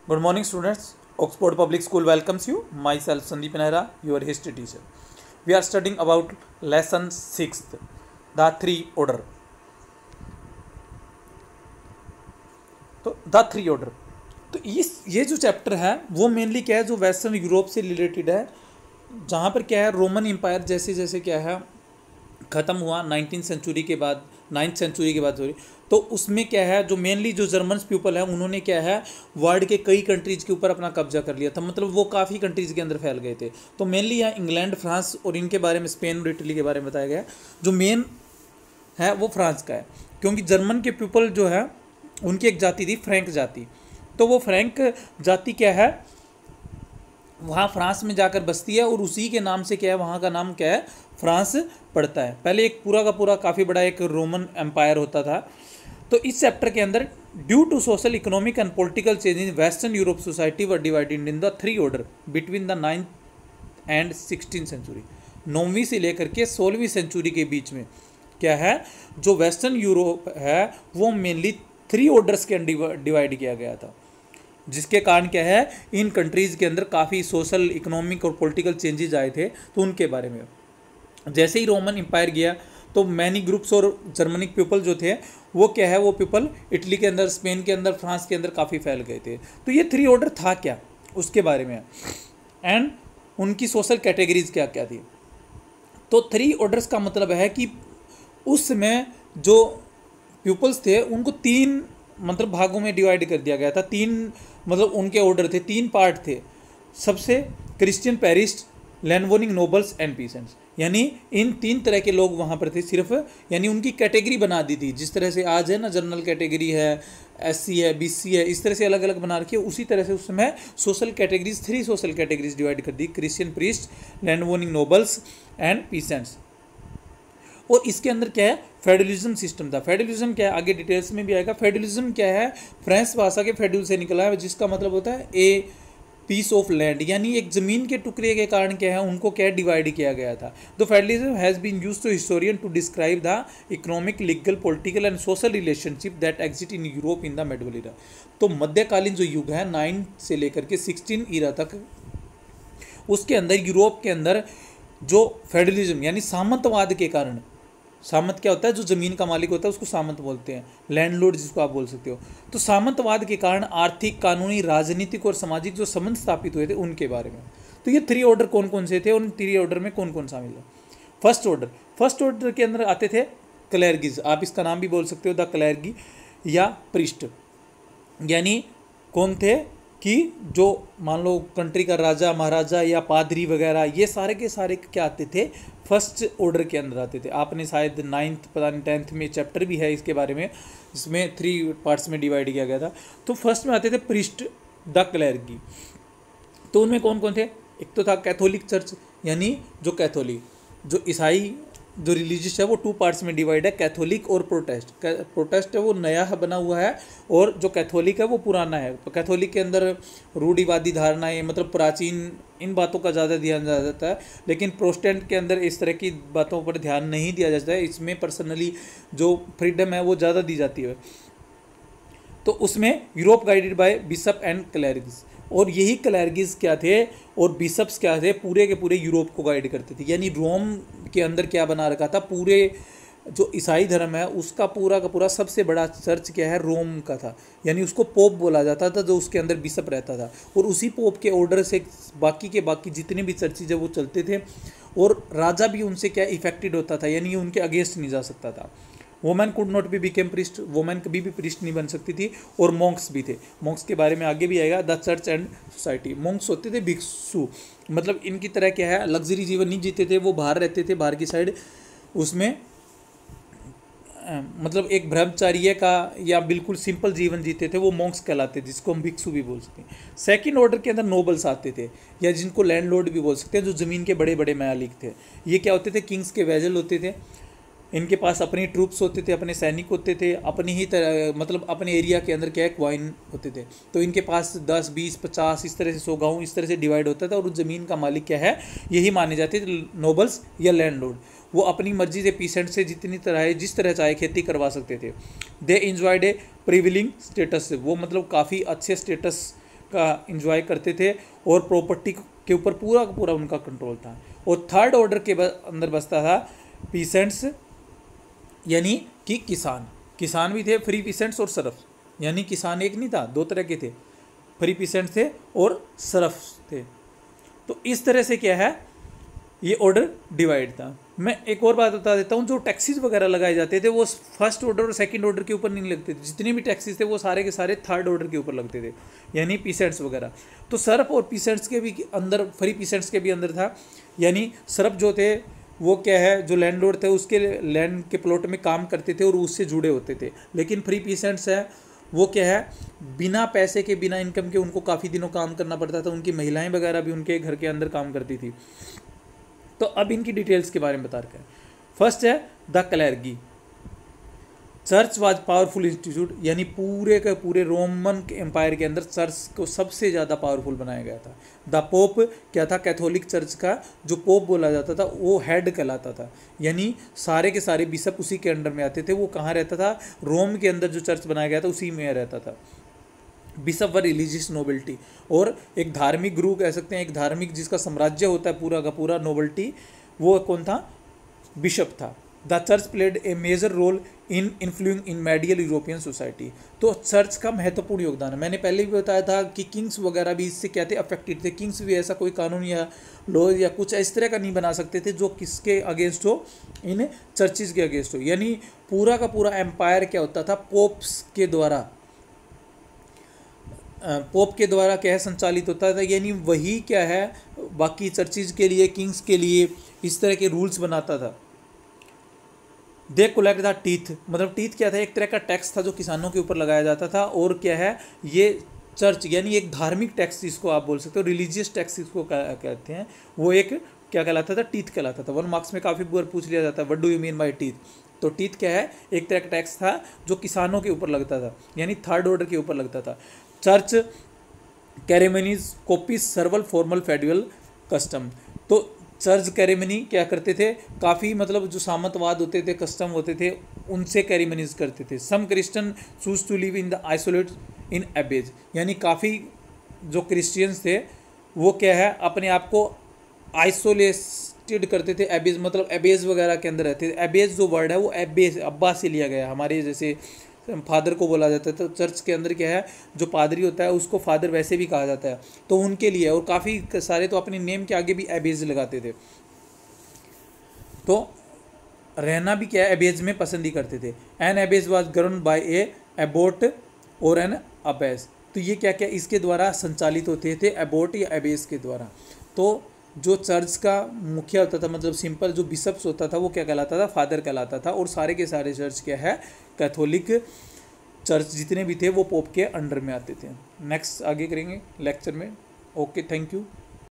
Good morning, students. Oxford Public School welcomes you. Myself, Sandeep Nehra, your history teacher. We are studying about lesson 6th, the three order. तो the three order, तो ये जो chapter है वो mainly क्या है, जो western Europe से रिलेटेड है, जहाँ पर क्या है रोमन एम्पायर जैसे जैसे क्या है ख़त्म हुआ 19th सेंचुरी के बाद, 9th सेंचुरी के बाद सॉरी, तो उसमें क्या है जो मेनली जो जर्मन पीपल है उन्होंने क्या है वर्ल्ड के कई कंट्रीज़ के ऊपर अपना कब्जा कर लिया था, मतलब वो काफ़ी कंट्रीज़ के अंदर फैल गए थे। तो मेनली यहाँ इंग्लैंड, फ्रांस और इनके बारे में, स्पेन और इटली के बारे में बताया गया। जो मेन है वो फ्रांस का है, क्योंकि जर्मन के पीपल जो है उनकी एक जाति थी फ्रैंक जाति। तो वो फ्रैंक जाति क्या है वहाँ फ्रांस में जाकर बसती है और उसी के नाम से क्या है वहाँ का नाम क्या है फ्रांस पड़ता है। पहले एक पूरा का पूरा काफ़ी बड़ा एक रोमन एम्पायर होता था। तो इस चैप्टर के अंदर due to social, economic and political change in western Europe society were divided in the three order between the 9th and 16th century. 9वीं से लेकर के 16वीं सेंचुरी के बीच में क्या है जो वेस्टर्न यूरोप है वो मेनली थ्री ऑर्डर्स के अंदर डिवाइड किया गया था, जिसके कारण क्या है इन कंट्रीज़ के अंदर काफ़ी सोशल, इकोनॉमिक और पॉलिटिकल चेंजेस आए थे। तो उनके बारे में जैसे ही रोमन एम्पायर गया तो मैनी ग्रुप्स और जर्मनिक पीपल जो थे वो क्या है वो पीपल इटली के अंदर, स्पेन के अंदर, फ्रांस के अंदर काफ़ी फैल गए थे। तो ये थ्री ऑर्डर था क्या उसके बारे में, एंड उनकी सोशल कैटेगरीज क्या क्या थी। तो थ्री ऑर्डर्स का मतलब है कि उस समय जो पीपल्स थे उनको तीन मतलब भागों में डिवाइड कर दिया गया था। तीन मतलब उनके ऑर्डर थे, तीन पार्ट थे। सबसे Christian, priest, landowning nobles and peasants, यानी इन तीन तरह के लोग वहाँ पर थे सिर्फ, यानी उनकी कैटेगरी बना दी थी। जिस तरह से आज है ना जनरल कैटेगरी है, SC है, BC है, इस तरह से अलग अलग बना रखी है, उसी तरह से उस समय social categories, three social categories divide कर दी, Christian, priest, landowning nobles and peasants. और इसके अंदर क्या है फेडरलिज्म सिस्टम था। फेडरलिज्म क्या है आगे डिटेल्स में भी आएगा। फेडरलिज्म क्या है फ्रेंच भाषा के फेड्यूल से निकला है, जिसका मतलब होता है ए पीस ऑफ लैंड, यानी एक ज़मीन के टुकड़े के कारण क्या है उनको क्या डिवाइड किया गया था। तो federalism has been used to historian to describe the economic, legal, political and social relationship that exist in Europe in the medieval era. तो मध्यकालीन जो युग है 9 से लेकर के 16 ईरा तक, उसके अंदर यूरोप के अंदर जो फेडरलिज्म यानी सामंतवाद के कारण, सामंत क्या होता है जो ज़मीन का मालिक होता है उसको सामंत बोलते हैं, लैंडलॉर्ड जिसको आप बोल सकते हो। तो सामंतवाद के कारण आर्थिक, कानूनी, राजनीतिक और सामाजिक जो संबंध स्थापित हुए थे उनके बारे में। तो ये थ्री ऑर्डर कौन कौन से थे, उन थ्री ऑर्डर में कौन कौन शामिल है। फर्स्ट ऑर्डर के अंदर आते थे क्लेर्गिज, आप इसका नाम भी बोल सकते हो द क्लेर्गी या प्रिस्ट, यानी कौन थे कि जो मान लो कंट्री का राजा, महाराजा या पादरी वगैरह, ये सारे के सारे क्या आते थे फर्स्ट ऑर्डर के अंदर आते थे। आपने शायद 9th पता नहीं 10th में चैप्टर भी है इसके बारे में, इसमें 3 पार्ट्स में डिवाइड किया गया था। तो फर्स्ट में आते थे प्रिस्ट द क्लेर्गी। तो उनमें कौन कौन थे, एक तो था कैथोलिक चर्च, यानी जो कैथोलिक, जो ईसाई जो रिलीजियस है वो 2 पार्ट्स में डिवाइड है, कैथोलिक और प्रोटेस्ट। प्रोटेस्ट है वो नया बना हुआ है और जो कैथोलिक है वो पुराना है। तो कैथोलिक के अंदर रूढ़िवादी धारणाएं, मतलब प्राचीन, इन बातों का ज़्यादा ध्यान दिया जाता है, लेकिन प्रोटेस्टेंट के अंदर इस तरह की बातों पर ध्यान नहीं दिया जाता है। इसमें पर्सनली जो फ्रीडम है वो ज़्यादा दी जाती है। तो उसमें Europe guided by bishop and clerics, और यही क्लेरिग्स क्या थे और बिशप्स क्या थे पूरे के पूरे यूरोप को गाइड करते थे। यानी रोम के अंदर क्या बना रखा था, पूरे जो ईसाई धर्म है उसका पूरा का पूरा सबसे बड़ा चर्च क्या है रोम का था, यानी उसको पोप बोला जाता था, जो उसके अंदर बिशप रहता था। और उसी पोप के ऑर्डर से बाकी के बाकी जितने भी चर्चेज है वो चलते थे, और राजा भी उनसे क्या इफेक्टेड होता था, यानी उनके अगेंस्ट नहीं जा सकता था। Women could not be became priest, women कभी भी प्रिस्ट नहीं बन सकती थी। और मॉन्क्स भी थे, मॉन्क्स के बारे में आगे भी आएगा। The church and society, Monks होते थे भिक्षु, मतलब इनकी तरह क्या है लग्जरी जीवन नहीं जीते थे, वो बाहर रहते थे, बाहर की साइड, उसमें मतलब एक ब्रह्मचार्य का या बिल्कुल सिंपल जीवन जीते थे, वो मॉन्क्स कहलाते थे, जिसको हम भिक्षु भी बोल सकते हैं। सेकंड ऑर्डर के अंदर नोबल्स आते थे, या जिनको लैंडलॉर्ड भी बोल सकते हैं, जो ज़मीन के बड़े बड़े मालिक थे। ये क्या होते थे, किंग्स के वेजल होते थे, इनके पास अपनी ट्रूप्स होते थे, अपने सैनिक होते थे, अपनी ही तरह मतलब अपने एरिया के अंदर क्या है क्वाइन होते थे। तो इनके पास 10, 20, 50 इस तरह से 100 गाँव इस तरह से डिवाइड होता था, और उस ज़मीन का मालिक क्या है यही माने जाते थे नोबल्स या लैंडलॉर्ड। वो अपनी मर्जी से पीसेंट से जितनी तरह है जिस तरह चाहे खेती करवा सकते थे। दे इंजॉयड ए प्रिविलिंग स्टेटस, वो मतलब काफ़ी अच्छे स्टेटस का इंजॉय करते थे और प्रॉपर्टी के ऊपर पूरा का पूरा उनका कंट्रोल था। और थर्ड ऑर्डर के अंदर बसता था पीसेंट्स, यानी कि किसान भी थे, फ्री पीसेंट्स और सरफ, यानी किसान एक नहीं था, दो तरह के थे, फ्री पीसेंट्स थे और सरफ थे। तो इस तरह से क्या है ये ऑर्डर डिवाइड था। मैं एक और बात बता देता हूँ, जो टैक्सीज वगैरह लगाए जाते थे वो फर्स्ट ऑर्डर और सेकंड ऑर्डर के ऊपर नहीं लगते थे, जितने भी टैक्सीज थे वो सारे के सारे थर्ड ऑर्डर के ऊपर लगते थे, यानी पीसेंट्स वगैरह। तो सरफ और पीसेंट्स के भी अंदर, फ्री पीसेंट्स के भी अंदर था, यानी सरफ जो थे वो क्या है, जो लैंडलॉर्ड थे उसके लैंड के प्लॉट में काम करते थे और उससे जुड़े होते थे। लेकिन फ्री पीसेंट्स है वो क्या है, बिना पैसे के, बिना इनकम के उनको काफ़ी दिनों काम करना पड़ता था, उनकी महिलाएं वगैरह भी उनके घर के अंदर काम करती थी। तो अब इनकी डिटेल्स के बारे में बता रखा है। फर्स्ट है the clergy. Church was powerful institute, यानी पूरे के पूरे रोमन एम्पायर के अंदर चर्च को सबसे ज़्यादा पावरफुल बनाया गया था। द पोप क्या था, कैथोलिक चर्च का जो पोप बोला जाता था वो हेड कहलाता था, यानी सारे के सारे बिशप उसी के अंडर में आते थे। वो कहाँ रहता था, रोम के अंदर जो चर्च बनाया गया था उसी में रहता था। बिशप व रिलीजियस नोबिलिटी, और एक धार्मिक गुरु कह सकते हैं, एक धार्मिक जिसका साम्राज्य होता है पूरा का पूरा नोबिलिटी, वो कौन था, बिशप था। The church played a major role in influencing in medieval European society. तो चर्च का महत्वपूर्ण योगदान है। मैंने पहले भी बताया था कि किंग्स वगैरह भी इससे क्या थे, अफेक्टेड थे। किंग्स भी ऐसा कोई कानून या लॉ या कुछ इस तरह का नहीं बना सकते थे जो किसके अगेंस्ट हो, इन चर्चिज़ के अगेंस्ट हो। यानी पूरा का पूरा एम्पायर क्या होता था, पोप्स के द्वारा, पोप के द्वारा क्या है संचालित होता था। यानी वही क्या है बाकी चर्चिज़ के लिए, किंग्स के लिए इस तरह के रूल्स बनाता था। दे कोलेक्ट द टीथ, मतलब टीथ क्या था, एक तरह का टैक्स था जो किसानों के ऊपर लगाया जाता था। और क्या है ये चर्च, यानी एक धार्मिक टैक्स जिसको आप बोल सकते हो, रिलीजियस टैक्स जिसको कहते हैं, वो एक क्या कहलाता था, टीथ कहलाता था। 1 मार्क्स में काफ़ी बार पूछ लिया जाता है, what do you mean by teeth. तो टीथ क्या है, एक तरह का टैक्स था जो किसानों के ऊपर लगता था, यानी थर्ड ऑर्डर के ऊपर लगता था। Church कैरेमनीज copies सर्वल formal federal custom. तो चर्च कैरेमनी क्या करते थे, काफ़ी मतलब जो सामंतवाद होते थे, कस्टम होते थे, उनसे कैरेमनीज करते थे। Some Christian choose to live in the isolate in abbeys, यानी काफ़ी जो क्रिश्चियंस थे वो क्या है अपने आप को आइसोलेटेड करते थे। एबेज मतलब एबेज वगैरह के अंदर रहते थे। एबेज जो वर्ड है वो एबेज अब्बा से लिया गया, हमारे जैसे फादर को बोला जाता है। तो चर्च के अंदर क्या है, जो पादरी होता है उसको फादर वैसे भी कहा जाता है, तो उनके लिए। और काफ़ी सारे तो अपने नेम के आगे भी एबेज लगाते थे, तो रहना भी क्या है एबेज में पसंद ही करते थे। An abbeys was govern by a abbot और एन अबेज। तो ये क्या क्या इसके द्वारा संचालित होते थे, एबोट या एबेज के द्वारा। तो जो चर्च का मुखिया होता था, मतलब सिंपल जो बिशप्स होता था वो क्या कहलाता था, फादर कहलाता था। और सारे के सारे चर्च क्या है, कैथोलिक चर्च जितने भी थे वो पोप के अंडर में आते थे। नेक्स्ट आगे करेंगे लेक्चर में। Okay, thank you.